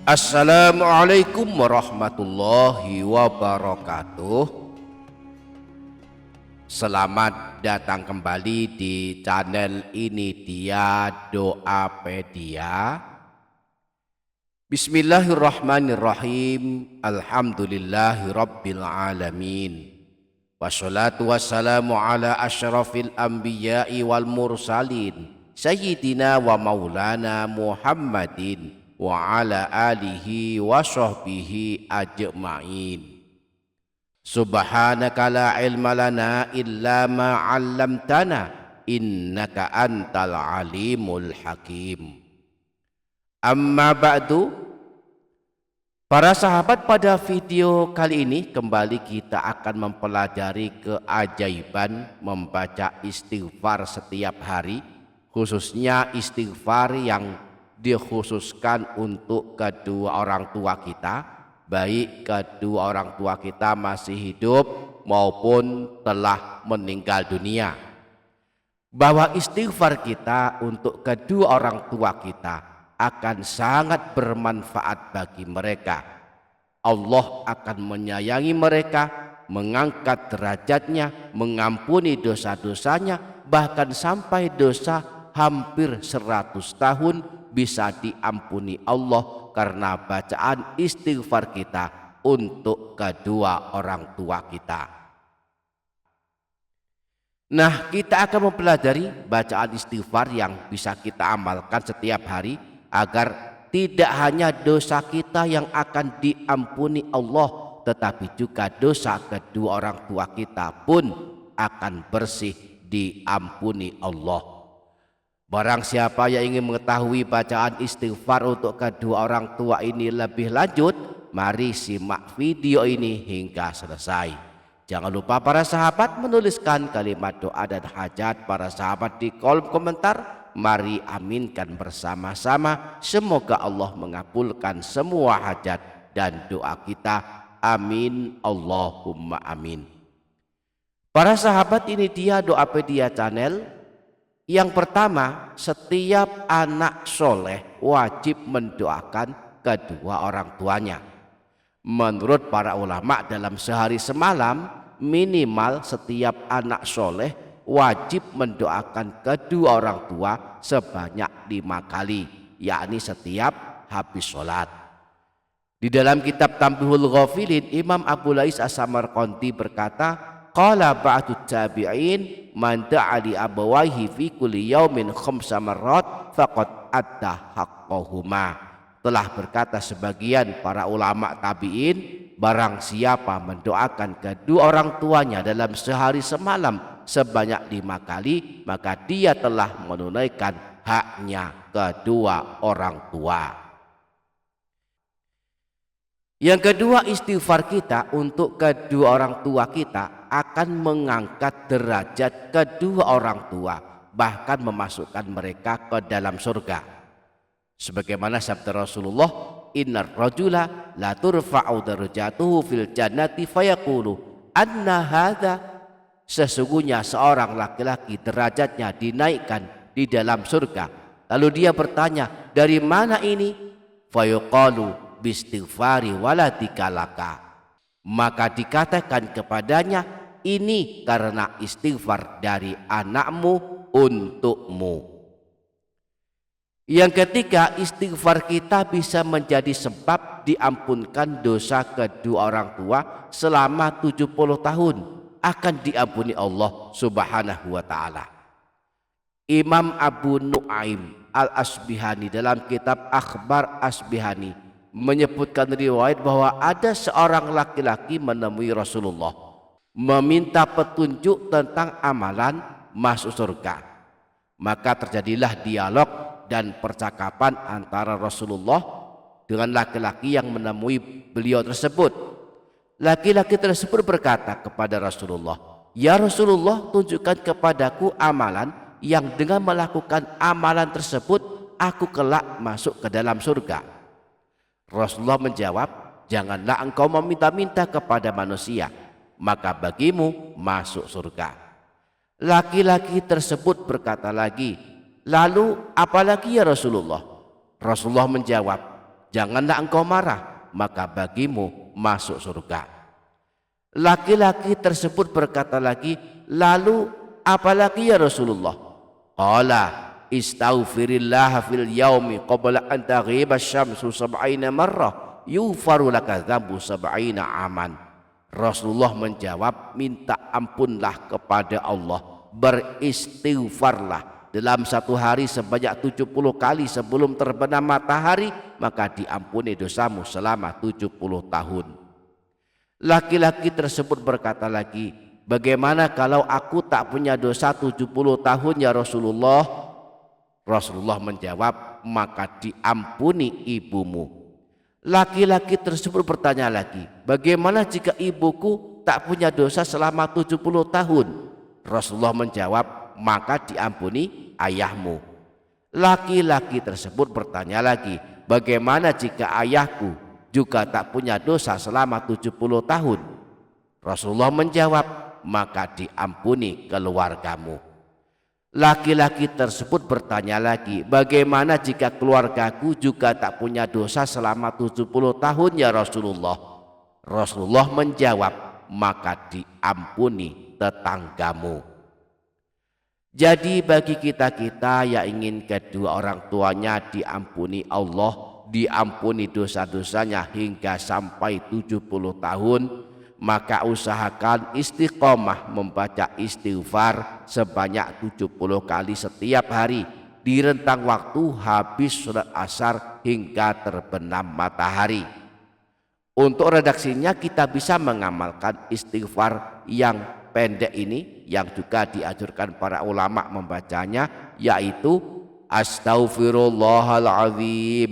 Assalamualaikum warahmatullahi wabarakatuh. Selamat datang kembali di channel ini dia Doapedia. Bismillahirrahmanirrahim. Alhamdulillahirabbil alamin. Wassalatu wassalamu ala asyrafil anbiya'i wal mursalin sayyidina wa maulana Muhammadin wa ala alihi wa sahbihi ajma'in. Subhanaka la ilma lana illa ma 'allamtana innaka antal alimul hakim. Amma ba'du. Para sahabat, pada video kali ini kembali kita akan mempelajari keajaiban membaca istighfar setiap hari, khususnya istighfar yang dikhususkan untuk kedua orang tua kita, baik kedua orang tua kita masih hidup maupun telah meninggal dunia. Bahwa istighfar kita untuk kedua orang tua kita akan sangat bermanfaat bagi mereka. Allah akan menyayangi mereka, mengangkat derajatnya, mengampuni dosa-dosanya, bahkan sampai dosa hampir 100 tahun bisa diampuni Allah karena bacaan istighfar kita untuk kedua orang tua kita. Nah, kita akan mempelajari bacaan istighfar yang bisa kita amalkan setiap hari agar tidak hanya dosa kita yang akan diampuni Allah, tetapi juga dosa kedua orang tua kita pun akan bersih diampuni Allah. Barang siapa yang ingin mengetahui bacaan istighfar untuk kedua orang tua ini lebih lanjut, mari simak video ini hingga selesai. Jangan lupa para sahabat menuliskan kalimat doa dan hajat para sahabat di kolom komentar. Mari aminkan bersama-sama, semoga Allah mengabulkan semua hajat dan doa kita. Amin Allahumma amin. Para sahabat, ini dia Doapedia channel. Yang pertama, setiap anak soleh wajib mendoakan kedua orang tuanya. Menurut para ulama, dalam sehari semalam minimal setiap anak soleh wajib mendoakan kedua orang tua sebanyak 5 kali, yakni setiap habis sholat. Di dalam kitab Tanbihul Ghafilin, Imam Abu Lais As-Samarqandi berkata, qala ba'du tabi'in man da'a li abawaihi fi kulli yaumin khamsa marrat faqad adda haqqahuma. Telah berkata sebagian para ulama tabi'in, barang siapa mendoakan kedua orang tuanya dalam sehari semalam sebanyak 5 kali, maka dia telah menunaikan haknya kedua orang tua. Yang kedua, istighfar kita untuk kedua orang tua kita akan mengangkat derajat kedua orang tua, bahkan memasukkan mereka ke dalam surga. Sebagaimana sabda Rasulullah, innar rajula la turfa'u darajatuhu fil jannati fayaqulu anna hadza. Sesungguhnya seorang laki-laki derajatnya dinaikkan di dalam surga. Lalu dia bertanya, dari mana ini? Fayuqalu bistighfari waladika laka. Maka dikatakan kepadanya, ini karena istighfar dari anakmu untukmu. Yang ketiga, istighfar kita bisa menjadi sebab diampunkan dosa kedua orang tua selama 70 tahun. Akan diampuni Allah subhanahu wa ta'ala. Imam Abu Nu'aim al-Asbihani dalam kitab Akhbar Asbihani menyebutkan riwayat bahwa ada seorang laki-laki menemui Rasulullah, meminta petunjuk tentang amalan masuk surga. Maka terjadilah dialog dan percakapan antara Rasulullah dengan laki-laki yang menemui beliau tersebut. Laki-laki tersebut berkata kepada Rasulullah, ya Rasulullah, tunjukkan kepadaku amalan yang dengan melakukan amalan tersebut aku kelak masuk ke dalam surga. Rasulullah menjawab, janganlah engkau meminta-minta kepada manusia, maka bagimu masuk surga. Laki-laki tersebut berkata lagi, lalu apalagi ya Rasulullah? Rasulullah menjawab, janganlah engkau marah, maka bagimu masuk surga. Laki-laki tersebut berkata lagi, lalu apalagi ya Rasulullah? Qala istaghfirillah fil yaumi qabla an taghiba syamsu sab'ina marrah yufaru laka dzambu sab'ina aman. Rasulullah menjawab, minta ampunlah kepada Allah, beristighfarlah dalam satu hari sebanyak 70 kali sebelum terbenam matahari, maka diampuni dosamu selama 70 tahun. Laki-laki tersebut berkata lagi, bagaimana kalau aku tak punya dosa 70 tahun ya Rasulullah? Rasulullah menjawab, maka diampuni ibumu. Laki-laki tersebut bertanya lagi, bagaimana jika ibuku tak punya dosa selama 70 tahun? Rasulullah menjawab, maka diampuni ayahmu. Laki-laki tersebut bertanya lagi, bagaimana jika ayahku juga tak punya dosa selama 70 tahun? Rasulullah menjawab, maka diampuni keluargamu. Laki-laki tersebut bertanya lagi, bagaimana jika keluargaku juga tak punya dosa selama 70 tahun ya Rasulullah? Rasulullah menjawab, maka diampuni tetanggamu. Jadi bagi kita-kita yang ingin kedua orang tuanya diampuni Allah, diampuni dosa-dosanya hingga sampai 70 tahun, maka usahakan istiqomah membaca istighfar sebanyak 70 kali setiap hari di rentang waktu habis surat asar hingga terbenam matahari. Untuk redaksinya kita bisa mengamalkan istighfar yang pendek ini yang juga dianjurkan para ulama membacanya, yaitu astaghfirullahaladzim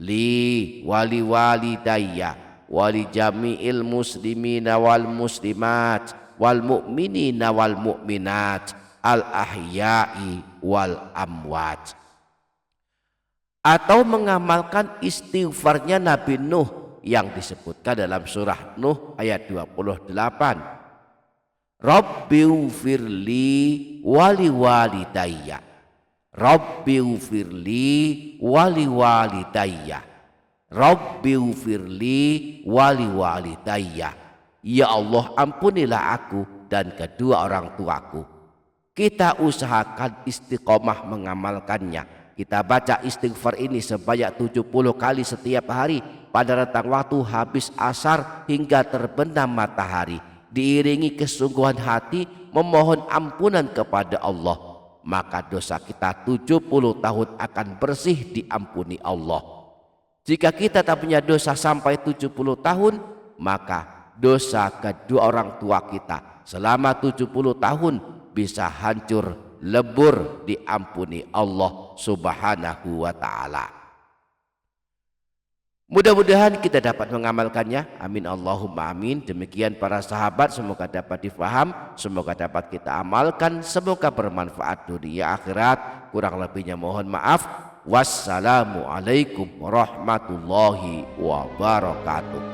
li wali walidayya wali jami'il muslimina wal muslimat wal mu'minina wal mu'minat al ahya'i wal amwat. Atau mengamalkan istighfarnya Nabi Nuh yang disebutkan dalam surah Nuh ayat 28. Rabbighfirli wali walidayya, Rabbighfirli wali walidayya, Rabbighfirli wali walidayya. Ya Allah, ampunilah aku dan kedua orang tuaku. Kita usahakan istiqomah mengamalkannya. Kita baca istighfar ini sebanyak 70 kali setiap hari pada rentang waktu habis asar hingga terbenam matahari, diiringi kesungguhan hati memohon ampunan kepada Allah, maka dosa kita 70 tahun akan bersih diampuni Allah. Jika kita tak punya dosa sampai 70 tahun, maka dosa kedua orang tua kita selama 70 tahun bisa hancur lebur diampuni Allah Subhanahu wa ta'ala. Mudah-mudahan kita dapat mengamalkannya. Amin Allahumma amin. Demikian para sahabat, semoga dapat difaham, semoga dapat kita amalkan, semoga bermanfaat dunia akhirat. Kurang lebihnya mohon maaf. Wassalamualaikum warahmatullahi wabarakatuh.